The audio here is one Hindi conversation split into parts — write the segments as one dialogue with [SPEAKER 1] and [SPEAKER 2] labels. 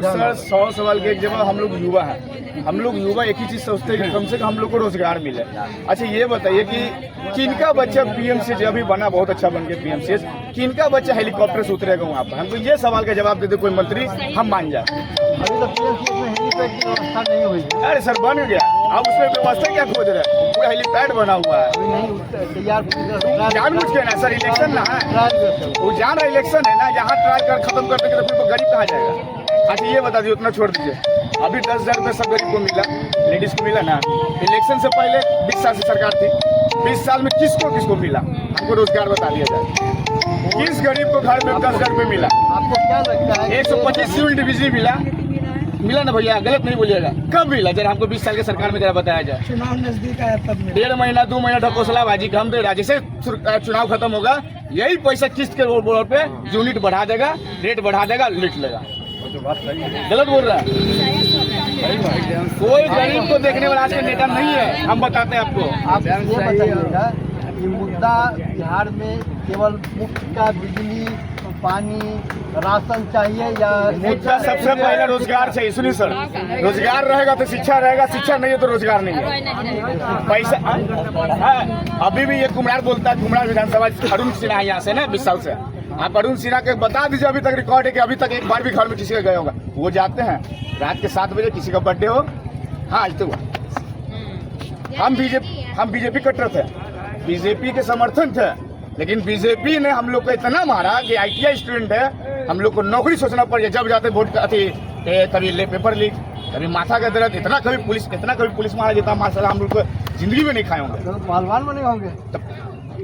[SPEAKER 1] सर 100 सवाल के एक जवाब। हम लोग युवा हैं, हम लोग युवा एक ही चीज सोचते हैं कि कम से कम हम लोग को रोजगार मिले। अच्छा ये बताइए कि किनका बच्चा पीएमसीएच अभी बना, बहुत अच्छा बन गया पीएमसीएच, किनका बच्चा हेलीकॉप्टर से उतरेगा वहाँ पर? हमको ये सवाल का जवाब दे दे कोई मंत्री, हम मान जाए।
[SPEAKER 2] अभी तो पीएमसीएच में हेलीपैड की व्यवस्था नहीं हुई है।
[SPEAKER 1] अरे सर बन गया, अब उसमें व्यवस्था क्या खोज रहे हैं? पूरा हेलीपैड बना हुआ है,
[SPEAKER 2] अभी नहीं तैयार।
[SPEAKER 1] जानबूझ के ना सर, इलेक्शन ना है, वो जान रहा इलेक्शन है ना, यहाँ ट्राई कर खत्म कर देंगे तो फिर गरीब कहाँ जाएगा? अच्छा ये बता दीजिए, उतना छोड़ दीजिए, अभी 10,000 रुपये सब गरीब को मिला, लेडीज को मिला ना। इलेक्शन से पहले 20 साल से सरकार थी, 20 साल में किसको मिला? हमको रोजगार बता दिया जाए। किस गरीब को घर में 10,000 रुपये मिला?
[SPEAKER 2] आपको क्या लगता है?
[SPEAKER 1] 125 सिविल डिवीजन मिला ना भैया, गलत नहीं बोलिएगा। कब मिला जरा हमको 20 साल के सरकार में जरा बताया जाए।
[SPEAKER 2] चुनाव नजदीक आया तब मिला।
[SPEAKER 1] 1.5 महीना 2 महीना ढकोसलाबाजी का हम दे रहा। जैसे चुनाव खत्म होगा यही पैसा किस्त के बोर्ड पे यूनिट बढ़ा देगा, रेट बढ़ा देगा, लूट लेगा। गलत बोल रहा है, कोई गरीब को देखने वाला आज के नेता नहीं है। हम बताते हैं आपको।
[SPEAKER 2] आप ये बताइएगा कि मुद्दा बिहार में केवल मुफ्त का बिजली, पानी, राशन चाहिए या
[SPEAKER 1] मुद्दा सबसे पहले रोजगार चाहिए। सुनिए सर, रोजगार रहेगा तो शिक्षा रहेगा, शिक्षा नहीं है तो रोजगार नहीं है। पैसा अभी भी ये कुम्हार बोलता है, कुम्हार विधानसभा अरुण सिन्हा यहाँ से ना 20 साल से। आप अरुण सिन्हा के बता दीजिए, अभी तक रिकॉर्ड है कि अभी तक एक बार भी घर में किसी का गया होगा। वो जाते हैं रात के 7 बजे, किसी का बर्थडे हो, हाँ आज तो हुआ। हम बीजेपी कट्टर थे, बीजेपी के समर्थन थे, लेकिन बीजेपी ने हम लोग को इतना मारा कि ITI स्टूडेंट है, हम लोग को नौकरी सोचना पड़ गया। जब जाते वोट कभी पेपर लीक, कभी माथा का दर्द, इतना कभी पुलिस मारा जाता, माशाल्लाह हम लोग को जिंदगी में नहीं खाए होंगे।
[SPEAKER 2] तो पहलवान बने होंगे।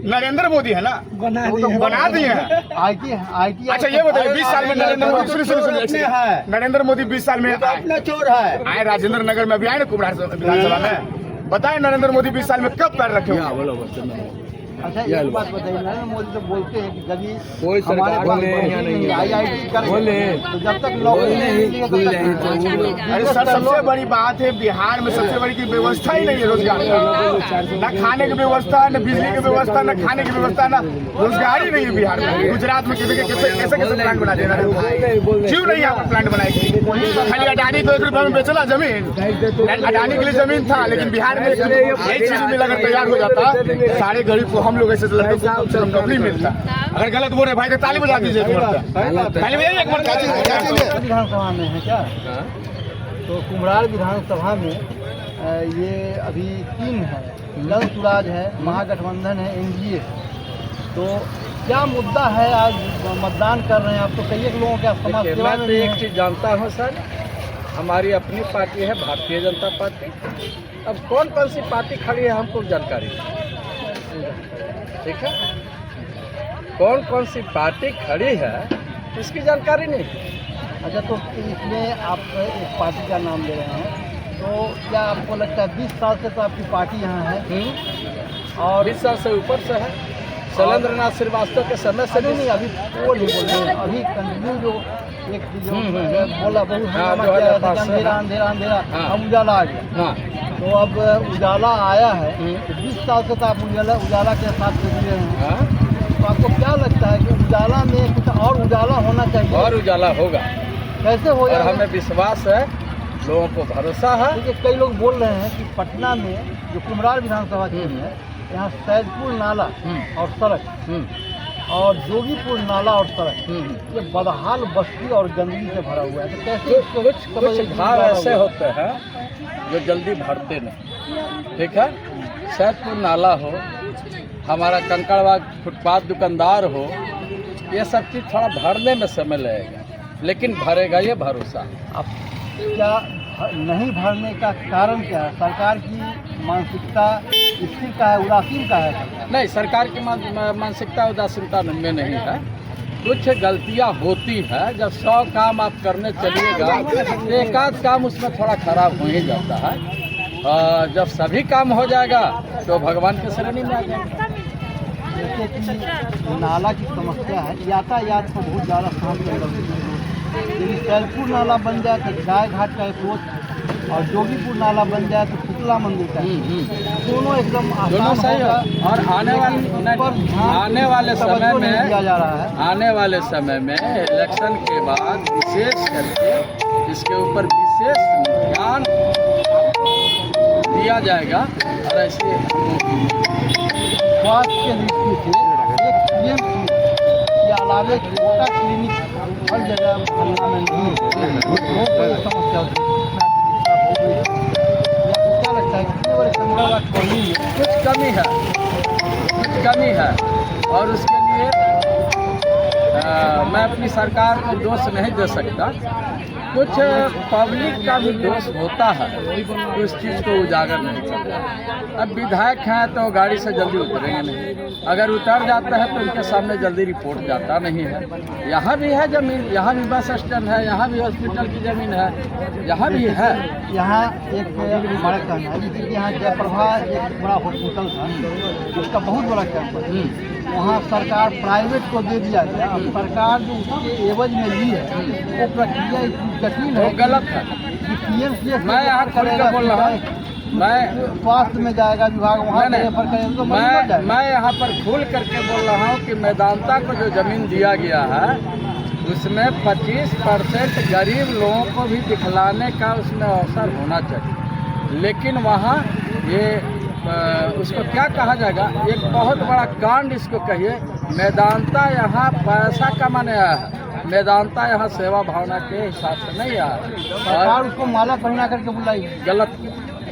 [SPEAKER 1] नरेंद्र मोदी है ना, बना दिए हैं IT। अच्छा ये बताइए, 20 साल में नरेंद्र मोदी नरेंद्र मोदी 20 साल में
[SPEAKER 2] चोर है
[SPEAKER 1] आए राजेंद्र नगर में, अभी आए ना कुम्हार विधानसभा में। बताए नरेंद्र मोदी 20 साल में कब पैर रखे होंगे?
[SPEAKER 2] अच्छा एक बात बताइए, नरेंद्र मोदी तो बोलते हैं कि कभी
[SPEAKER 3] कोई सरकार
[SPEAKER 2] बोले तो जब तक नौकरी नहीं मिलेगी।
[SPEAKER 1] अरे सर सबसे बड़ी बात है बिहार में, सबसे बड़ी की व्यवस्था ही नहीं है रोजगार की। न खाने की व्यवस्था, न बिजली की व्यवस्था, न खाने की व्यवस्था, न रोजगार ही नहीं है बिहार में। गुजरात में कैसे प्लांट बना देना, क्यों नहीं यहाँ पर प्लांट बनाएगी? खाली अडानी को 1 रुपये में बेचना जमीन, अडानी के लिए जमीन था, लेकिन बिहार में यही चीज मिलाकर तैयार हो जाता, सारे गरीब को हम लोग ऐसे नौकरी मिलता। अगर गलत बोल रहे भाई तो ताली बजा दीजिए।
[SPEAKER 2] विधानसभा में है क्या? तो कुम्हार विधानसभा में ये अभी 3 है, जन सुराज है, महागठबंधन है, NDA। तो क्या मुद्दा है? आज मतदान कर रहे हैं आप, तो कई लोगों के समाज सेवा में।
[SPEAKER 3] एक चीज जानता हूँ सर, हमारी अपनी पार्टी है भारतीय जनता पार्टी। अब कौन सी पार्टी खड़ी है हमको जानकारी, ठीक है? कौन सी पार्टी खड़ी है इसकी जानकारी नहीं।
[SPEAKER 2] अच्छा तो इसमें आप एक पार्टी का नाम ले रहे हैं, तो क्या आपको लगता है 20 साल से तो आपकी पार्टी यहाँ है
[SPEAKER 3] और 20 साल से ऊपर से है? शैलेंद्र नाथ श्रीवास्तव के समय से
[SPEAKER 2] नहीं, अभी वो नहीं बोल रहे, अभी कंटिन्यू जो बोला बहुत अंधेरा हम उजाला आ गया। तो अब उजाला आया है, 20 साल से तो आप उजाला के साथ जुड़े हैं। तो आपको क्या लगता है कि उजाला में कुछ और उजाला होना चाहिए?
[SPEAKER 3] और उजाला होगा,
[SPEAKER 2] कैसे हो?
[SPEAKER 3] और हमें विश्वास है, लोगों को भरोसा है।
[SPEAKER 2] देखिए कई लोग बोल रहे हैं कि पटना में जो कुम्हार विधानसभा क्षेत्र है, यहाँ सैदपुर नाला और सड़क और जोगीपुर नाला और सड़क ये बदहाल बस्ती और गंदगी से भरा हुआ है। तो कैसे
[SPEAKER 3] कुछ घर ऐसे होते हैं जो जल्दी भरते नहीं, ठीक है? सैदपुर नाला हो, हमारा कंकड़बाग फुटपाथ दुकानदार हो, ये सब चीज़ थोड़ा भरने में समय लगेगा, लेकिन भरेगा ये भरोसा।
[SPEAKER 2] अब क्या नहीं भरने का कारण क्या है? सरकार की मानसिकता स्थिर का है, उदासीन का है?
[SPEAKER 3] नहीं, सरकार की मानसिकता उदासीनता में नहीं है। कुछ गलतियां होती है, जब 100 काम आप करने चलिएगा तो एक आध काम उसमें थोड़ा खराब हो ही जाता है। जब सभी काम हो जाएगा तो भगवान की श्रेणी में आ जाएगा।
[SPEAKER 2] जैसे कि नाला की समस्या है, यातायात को बहुत ज़्यादा समस्या है। यदि सैदपुर नाला बन जाए तो गाय घाट का अप्रोच, और जोगीपुर नाला बन जाए तो शीतला मंदिर का, दोनों एकदम
[SPEAKER 3] दोनों सही है। और आने वाले समय में
[SPEAKER 2] दिया जा रहा है।
[SPEAKER 3] आने वाले समय में इलेक्शन के बाद विशेष करके इसके ऊपर विशेष ध्यान दिया जाएगा और ऐसे
[SPEAKER 2] स्वास्थ्य के दृष्टि से एक PMC के अलावे छोटा क्लिनिक हर जगह बनना में नहीं है। बहुत बड़ी समस्या होती है। क्या लगता है कितने बड़े संख्या कमी है?
[SPEAKER 3] कुछ कमी है और उसके लिए मैं अपनी सरकार को दोष नहीं दे सकता। कुछ पब्लिक का भी दोष होता है कि उस चीज़ को उजागर नहीं कर रहा। अब विधायक हैं तो गाड़ी से जल्दी उतरेंगे नहीं, अगर उतर जाता है तो उनके सामने जल्दी रिपोर्ट जाता नहीं है। यहाँ भी है ज़मीन, यहाँ भी बस स्टैंड है, यहाँ भी हॉस्पिटल की ज़मीन है, यहाँ भी है।
[SPEAKER 2] यहाँ एक बड़ा कैंप है, जैसे कि यहाँ जयप्रभा एक बड़ा हॉस्पिटल था, उसका बहुत बड़ा कैंप है। वहाँ सरकार प्राइवेट को दे दिया गया। अब सरकार जो उसके एवज में ली है वो प्रक्रिया इतनी कठिन है,
[SPEAKER 3] वो गलत है।
[SPEAKER 2] PMC
[SPEAKER 3] मैं यहाँ खोल कर बोल रहा हूँ, मैं
[SPEAKER 2] स्वास्थ्य में जाएगा विभाग वहाँ रेफर करेगा तो मरीज मर जाएगा।
[SPEAKER 3] मैं यहाँ पर खुल करके बोल रहा हूँ कि मैदानता को जो जमीन दिया गया है उसमें 25% गरीब लोगों को भी दिखलाने का उसमें अवसर होना चाहिए। लेकिन वहाँ ये उसको क्या कहा जाएगा, एक बहुत बड़ा कांड इसको कहिए। मैदानता यहाँ पैसा कमाने आया है, मैदानता यहाँ सेवा भावना के हिसाब से नहीं आया।
[SPEAKER 2] सरकार उसको माला पहना करके बुलाई,
[SPEAKER 3] गलत।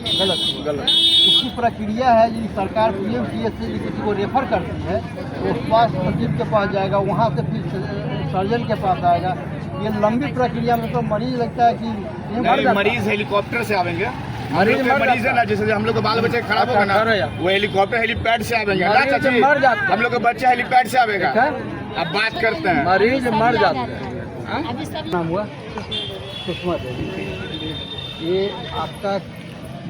[SPEAKER 2] उसकी प्रक्रिया है। यदि सरकार PMCS से किसी को रेफर करती है तो स्वास्थ्य सचिव के पास जाएगा, वहाँ से फिर सर्जन के पास आएगा। ये लंबी प्रक्रिया में तो मरीज लगता है कि
[SPEAKER 1] मरीज हेलीकॉप्टर से आवेंगे।
[SPEAKER 3] मरीज
[SPEAKER 1] मरीज है ना, जैसे हम लोग के बाल बच्चे खराब होगा ना, वो हेलीकॉप्टर हेलीपैड से आवेंगे ना चाची।
[SPEAKER 3] मर जाते हैं।
[SPEAKER 1] हम लोग के बच्चे हेलीपैड से आवेगा। अब बात करते हैं,
[SPEAKER 3] मरीज मर जाते हैं।
[SPEAKER 2] नाम हुआ सुषमा देवी। ये आपका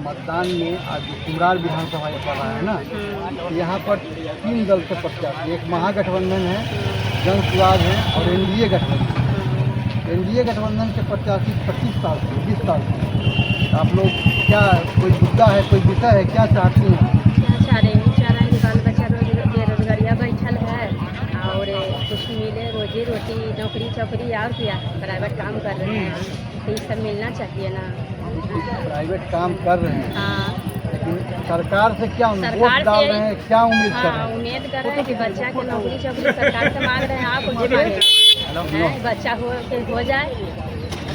[SPEAKER 2] मतदान में आज कुमरार विधानसभा पड़ रहा है ना, यहाँ पर 3 दल से प्रत्याशी, एक महागठबंधन है, जन सुराज है और NDA गठबंधन। NDA गठबंधन के प्रत्याशी 25 साल से 20 साल से। आप लोग क्या कोई मुद्दा है, कोई विषय है, क्या चाहती हैं?
[SPEAKER 4] क्या चाह रहे हैं? चाह रहे हैं बाल बच्चा बेरोजगारियाँ बैठल है और कुछ मिले रोजी रोटी, नौकरी चौकरी और क्या प्राइवेट काम कर रहे हैं तो ये सब मिलना चाहिए ना।
[SPEAKER 2] प्राइवेट काम कर रहे हैं,
[SPEAKER 4] हाँ,
[SPEAKER 2] लेकिन सरकार से क्या वोट
[SPEAKER 4] सरकार
[SPEAKER 2] डाल
[SPEAKER 4] से
[SPEAKER 2] रहे हैं, क्या उम्मीद कर रहे
[SPEAKER 4] हाँ,
[SPEAKER 2] हैं?
[SPEAKER 4] उम्मीद कर रहे हैं कि बच्चा के नौकरी चौकरी सरकार से मांग रहे हैं। आप कुछ मांगे बच्चा हो जाए,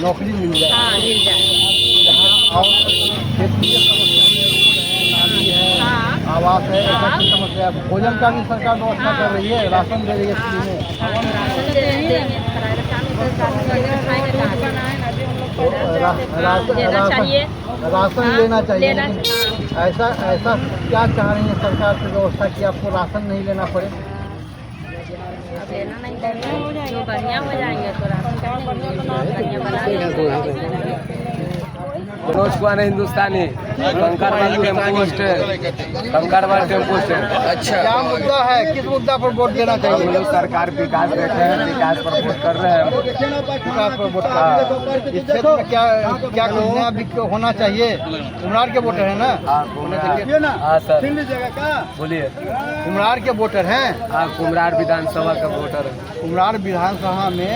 [SPEAKER 2] नौकरी मिल जाए।
[SPEAKER 4] हाँ मिल जाए।
[SPEAKER 2] यहाँ और क्षेत्रीय समस्या नाली है,
[SPEAKER 4] हाँ
[SPEAKER 2] आवास है, ऐसा की समस्या। भोजन का भी सरकार व्यवस्था कर रही है, राशन दे रही है फ्री में।
[SPEAKER 4] राशन देंगे, प्राइवेट काम में राशन देना चाहिए,
[SPEAKER 2] राशन लेना चाहिए।
[SPEAKER 4] लेना
[SPEAKER 2] लेकिन ऐसा क्या चाह रही है सरकार से व्यवस्था कि आपको राशन नहीं लेना पड़े?
[SPEAKER 4] अब लेना नहीं चाहिए, जो बढ़िया हो जाएंगे तो राशन बढ़िया बना देंगे।
[SPEAKER 5] Manoj Kumar Hindustani, Kankarbagh tempo stand, Kankarbagh tempo stand. अच्छा,
[SPEAKER 2] क्या मुद्दा है, किस मुद्दा पर वोट देना
[SPEAKER 5] हम
[SPEAKER 2] चाहिए?
[SPEAKER 5] लोग सरकार विकास देख रहे हैं, विकास पर वोट कर रहे हैं।
[SPEAKER 2] विकास पर वोट कर रहे हैं। इस क्षेत्र में क्या क्या नया होना चाहिए? कुमरार के वोटर है ना?
[SPEAKER 5] हाँ सर, बोलिए।
[SPEAKER 2] कुमरार के वोटर हैं।
[SPEAKER 5] हाँ, कुमरार विधानसभा का वोटर है।
[SPEAKER 2] कुमरार विधानसभा में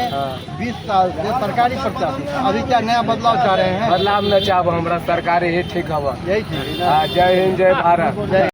[SPEAKER 2] 20 साल से सरकारी प्रत्याशी, अभी क्या नया बदलाव चाह रहे हैं?
[SPEAKER 5] बदलाव न चाहब, हमारा सरकार ही ठीक हवा।
[SPEAKER 2] यही चीज।
[SPEAKER 5] जय हिंद, जय भारत।